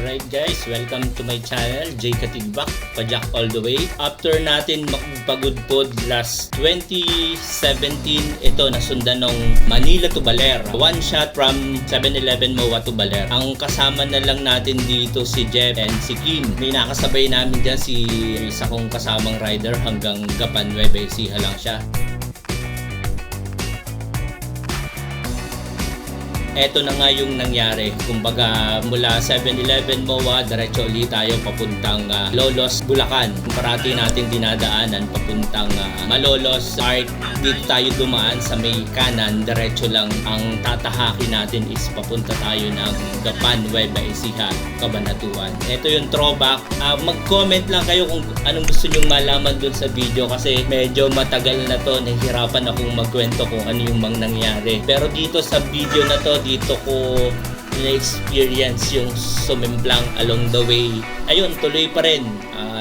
Alright guys, welcome to my channel, Jay Katigbak, Pajak all the way. After natin magpagudpod last 2017, ito nasundan ng Manila to Baler. One shot from 7-Eleven MOA to Baler. Ang kasama na lang natin dito si Jeff and si Kim. May nakasabay namin dyan si isa kong kasamang rider hanggang Gapan, Nueva Ecija lang siya. Eto na nga yung nangyari. Kumbaga mula 7-Eleven MOA, diretso ulit tayo papuntang Lolos, Bulacan. Parati natin dinadaanan papuntang Malolos Park. Dito tayo dumaan sa may kanan. Diretso lang ang tatahakin natin is papunta tayo ng Gapan, Nueva Ecija, Cabanatuan. Eto yung throwback. Mag-comment lang kayo kung anong gusto nyong malaman dun sa video kasi medyo matagal na to. Nahihirapan akong magkwento kung ano yung mang nangyari. Pero dito sa video na to, dito ko na-experience yung sumemplang along the way. Ayun, tuloy pa rin.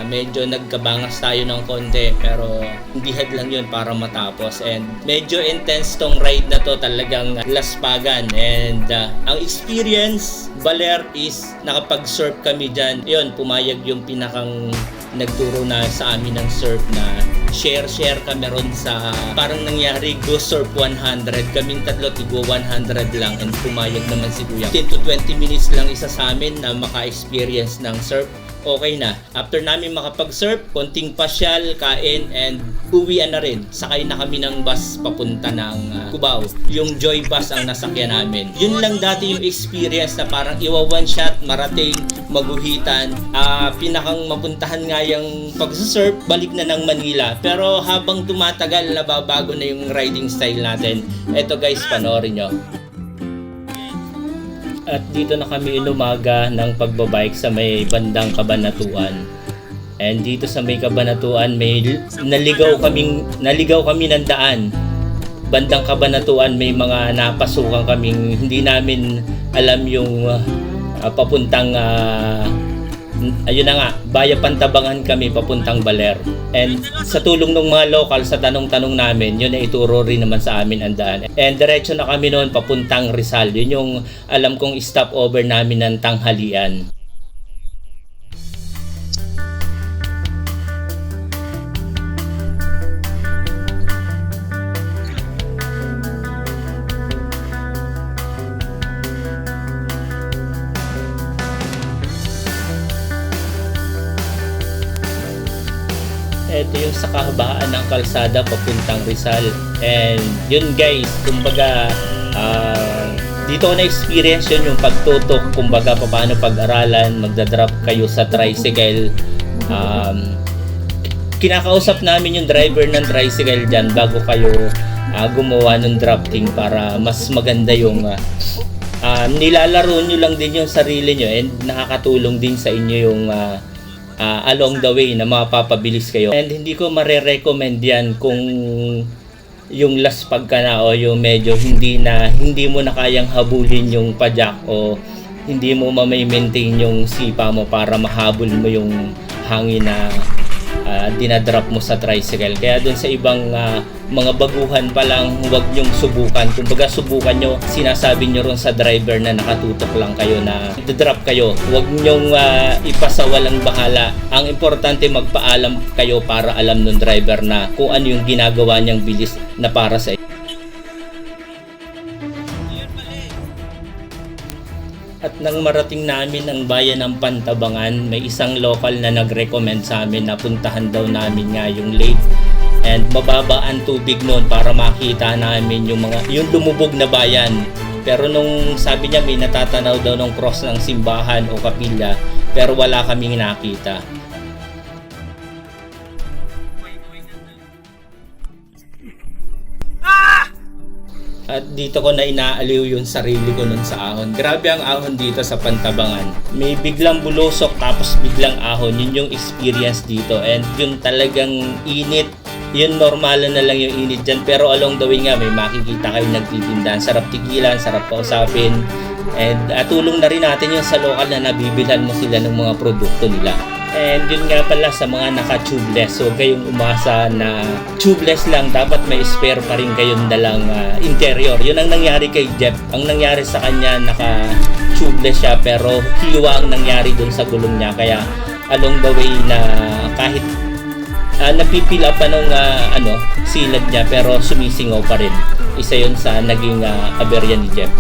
Medyo nagkabangas tayo ng konti pero hindi lang yun para matapos. And medyo intense tong ride na to, talagang laspagan. And ang experience, Baler is nakapag-surf kami dyan. Yun, pumayag yung pinakang nagturo na sa amin ng surf na share kami ron sa parang nangyari Go Surf 100. Kaming tatlo tigo 100 lang and pumayag naman si Kuya. 10 to 20 minutes lang isa sa amin na maka-experience ng surf. Okay na. After namin makapag-surf, konting pasyal, kain, and uwian na rin. Sakay na kami ng bus papunta ng Cubao. Yung Joy Bus ang nasakyan namin. Yun lang dati yung experience na parang one shot, marating, maguhitan. Pinakang mapuntahan nga yung pag-surf, balik na ng Manila. Pero habang tumatagal, nababago na yung riding style natin. Eto guys, panoorin nyo. At dito na kami inumaga ng pagbabike sa may bandang Cabanatuan. And dito sa may Cabanatuan, may naligaw kami ng daan. Bandang Cabanatuan, may mga napasukan kaming hindi namin alam yung papuntang ayun na nga, Baya Pantabangan kami papuntang Baler. And sa tulong ng mga local sa tanong-tanong namin, yun ay ituro rin naman sa amin ang daan. And diretso na kami noon papuntang Rizal. Yun yung alam kong stopover namin ng tanghalian. Ito yung sa kahabaan ng kalsada papuntang Rizal. And yun guys, kumbaga dito ko na-experience yun yung pagtutok, kumbaga paano pag-aralan, magdadrop kayo sa tricycle. Kinakausap namin yung driver ng tricycle dyan bago kayo gumawa ng drafting para mas maganda yung nilalaro nyo lang din yung sarili nyo and nakakatulong din sa inyo yung along the way na mapapabilis kayo. And hindi ko mare-recommend yan kung yung laspag ka na o yung medyo hindi mo na kayang habulin yung pajak o hindi mo ma-maintain yung sipa mo para mahabol mo yung hangin na dinadrop mo sa tricycle. Kaya dun sa ibang mga baguhan pa lang, huwag nyong subukan. Kumbaga subukan nyo, sinasabi nyo ron sa driver na nakatutok lang kayo na drop kayo. Huwag nyong ipasa walang bahala. Ang importante magpaalam kayo para alam ng driver na kung ano yung ginagawa niyang bilis na para sa At nang marating namin ang bayan ng Pantabangan, may isang local na nag-recommend sa amin na puntahan daw namin nga yung lake. And mababa ang tubig noon para makita namin yung lumubog na bayan. Pero nung sabi niya may natatanaw daw ng cross ng simbahan o kapilya, pero wala kaming nakita. At dito ko na inaaliw yung sarili ko nun sa ahon. Grabe ang ahon dito sa Pantabangan. May biglang bulusok tapos biglang ahon. Yun yung experience dito. And yun talagang init. Yun normal na lang yung init dyan. Pero along the way nga may makikita kayo nagtitindahan. Sarap tigilan, sarap kausapin. And tulong na rin natin yung sa lokal na nabibilhan mo sila ng mga produkto nila. And yun nga pala sa mga naka-tubeless, so kayong umasa na tubeless lang, dapat may spare pa rin kayong dalang interior. Yun ang nangyari kay Jeff. Ang nangyari sa kanya, naka-tubeless siya pero hiwa ang nangyari dun sa gulong niya. Kaya along the way na kahit napipila pa nung silad niya pero sumisingaw pa rin. Isa yun sa naging aberya ni Jeff.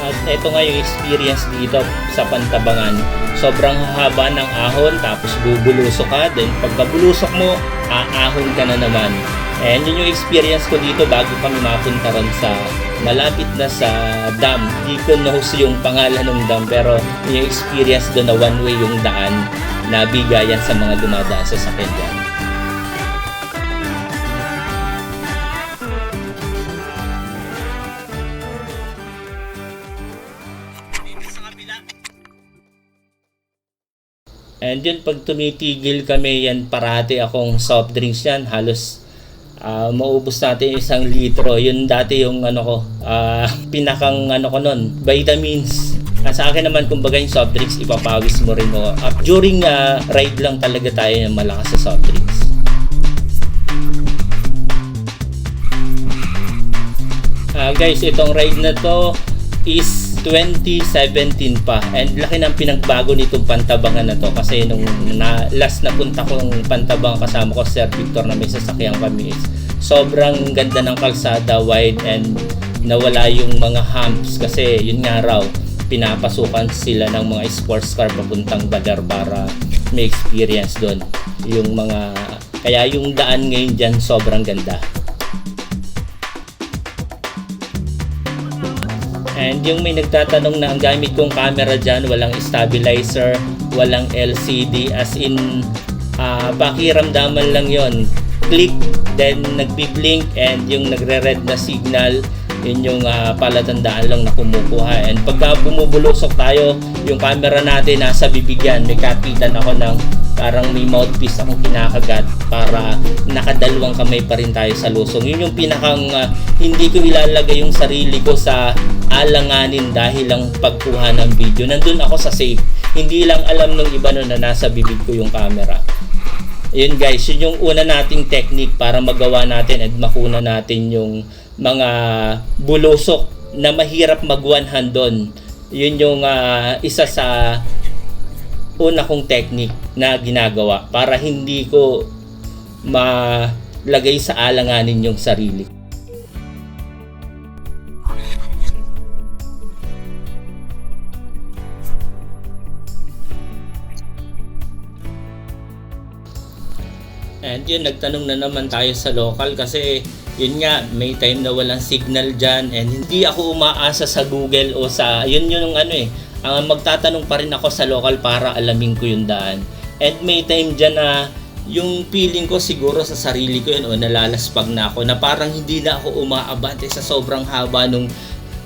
At ito nga yung experience dito sa Pantabangan. Sobrang haba ng ahon, tapos bubulusok ka. Then pagkabulusok mo, aahon ka na naman. And yun yung experience ko dito bago kami mapunta ron sa malapit na sa dam. Hindi ko knows yung pangalan ng dam, pero yung experience doon na one way yung daan na bigayan sa mga dumadaan sa sakyan dyan. And yun, pag tumitigil kami yan, parati akong soft drinks yan. Halos maubos natin 1 litro. Yun dati yung pinakang ko nun, vitamins. Sa akin naman, kumbaga yung soft drinks, ipapawis mo rin mo. During ride lang talaga tayo ng malakas sa soft drinks. Guys, itong ride na to is 2017 pa, and laki ng pinagbago nitong Pantabangan na to kasi nung last na punta kong Pantabangan kasama ko Sir Victor na may sasakyan kami is sobrang ganda ng kalsada, wide, and nawala yung mga humps kasi yun nga raw pinapasukan sila ng mga sports car papuntang Baler para may experience doon yung kaya yung daan ngayon dyan sobrang ganda. And yung may nagtatanong na ang gamit kong camera dyan, walang stabilizer, walang LCD, as in pakiramdaman lang yon. Click, then nagbi-blink, and yung nagre-red na signal, yun yung palatandaan lang na kumukuha. And pagka bumubulusok tayo, yung camera natin nasa bibigyan, may kapitan ako ng parang may mouthpiece akong kinakagat para nakadalawang kamay pa rin tayo sa lusong. Yun yung pinakang hindi ko ilalagay yung sarili ko sa alanganin dahil lang pagkuha ng video. Nandun ako sa safe. Hindi lang alam ng iba na nasa bibig ko yung camera. Yun guys, yun yung una nating technique para magawa natin at makuna natin yung mga bulusok na mahirap mag-one hand doon. Yun yung isa sa una kong technique na ginagawa para hindi ko malagay sa alanganin yung sarili. And yun, nagtanong na naman tayo sa local kasi yun nga, may time na walang signal dyan and hindi ako umaasa sa Google o sa yun yung magtatanong pa rin ako sa local para alamin ko yung daan. And may time dyan na yung feeling ko siguro sa sarili ko yun o nalalaspag na ako na parang hindi na ako umaabante sa sobrang haba nung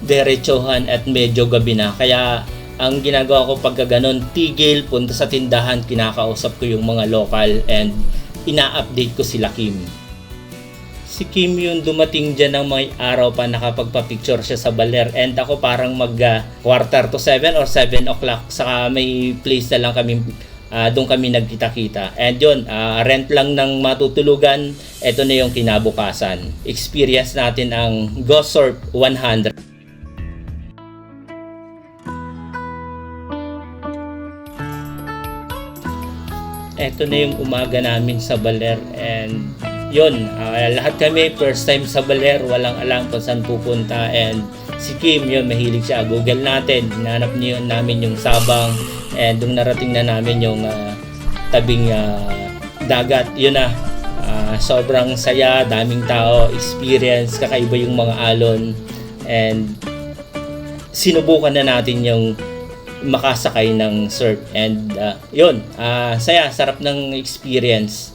diretsohan at medyo gabi na. Kaya ang ginagawa ko pagka ganon, tigil, punta sa tindahan, kinakausap ko yung mga local and ina-update ko sila Kim. Si Kim yung dumating dyan ng mga araw pa, nakapagpa-picture siya sa Baler, and ako parang quarter to 7 or 7 o'clock, saka may place na lang kami, doon kami nagkita-kita. And yun, rent lang ng matutulugan, eto na yung kinabukasan. Experience natin ang GoSurf 100. Eto na yung umaga namin sa Baler, and yun, lahat kami first time sa Baler, walang alam kung saan pupunta. And si Kim yun, mahilig siya, Google natin, hinanap niyo namin yung Sabang, and nung narating na namin yung tabing dagat, yun na, sobrang saya, daming tao, experience, kakaiba yung mga alon, and sinubukan na natin yung makasakay ng surf, and yun, saya, sarap ng experience.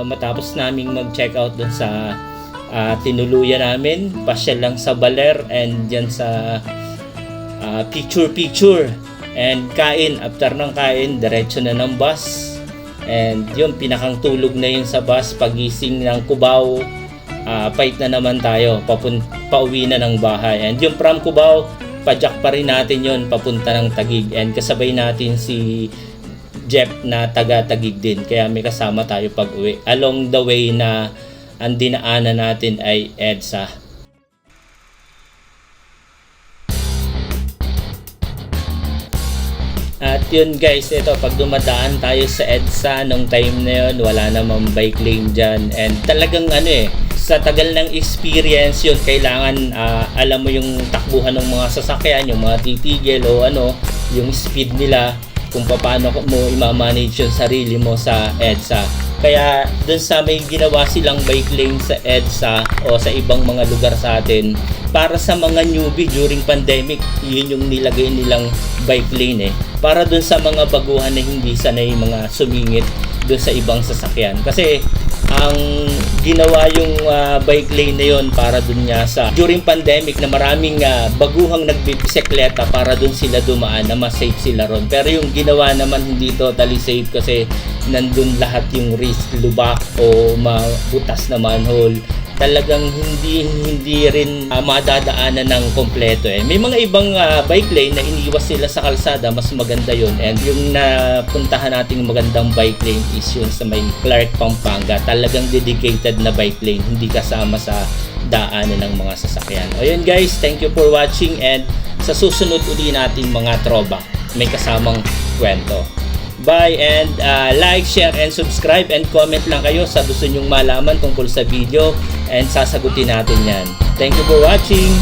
matapos naming mag-check out dun sa tinuluyan namin, pasyal lang sa Baler and dyan sa picture and kain. After ng kain, diretso na ng bus. And yung pinakang tulog na yun sa bus, pagising ng Cubao, fight na naman tayo, pauwi na ng bahay. And yung from Cubao, pajak pa rin natin yun papunta ng Taguig. And kasabay natin si Jeff na taga Taguig din, kaya may kasama tayo pag uwi. Along the way na ang dinaanan natin ay EDSA. At yun guys, ito pag dumadaan tayo sa EDSA nung time na yun, wala namang bike lane dyan. And talagang sa tagal ng experience yun, kailangan alam mo yung takbuhan ng mga sasakyan, yung mga titigil o yung speed nila, kung paano mo i-manage yung sarili mo sa EDSA. Kaya dun sa may ginawa silang bike lane sa EDSA o sa ibang mga lugar sa atin, para sa mga newbie during pandemic, yun yung nilagay nilang bike lane para dun sa mga baguhan na hindi sanay mga sumingit dun sa ibang sasakyan. Kasi ang ginawa yung bike lane na yun para dun niya sa during pandemic na maraming baguhang nagbibisikleta para dun sila dumaan na mas safe sila ron. Pero yung ginawa naman hindi totally safe kasi nandun lahat yung risk, lubak o mabutas na manhole. Talagang hindi rin madadaanan ng kompleto. May mga ibang bike lane na iniwas sila sa kalsada, mas maganda yun. And yung napuntahan nating magandang bike lane is yun sa may Clark, Pampanga. Talagang dedicated na bike lane, hindi kasama sa daanan ng mga sasakyan. Ayun guys, thank you for watching, and sa susunod uli nating mga throwback, may kasamang kwento. Bye, and like, share, and subscribe, and comment lang kayo sa gusto nyong malaman tungkol sa video, and sasagutin natin yan. Thank you for watching!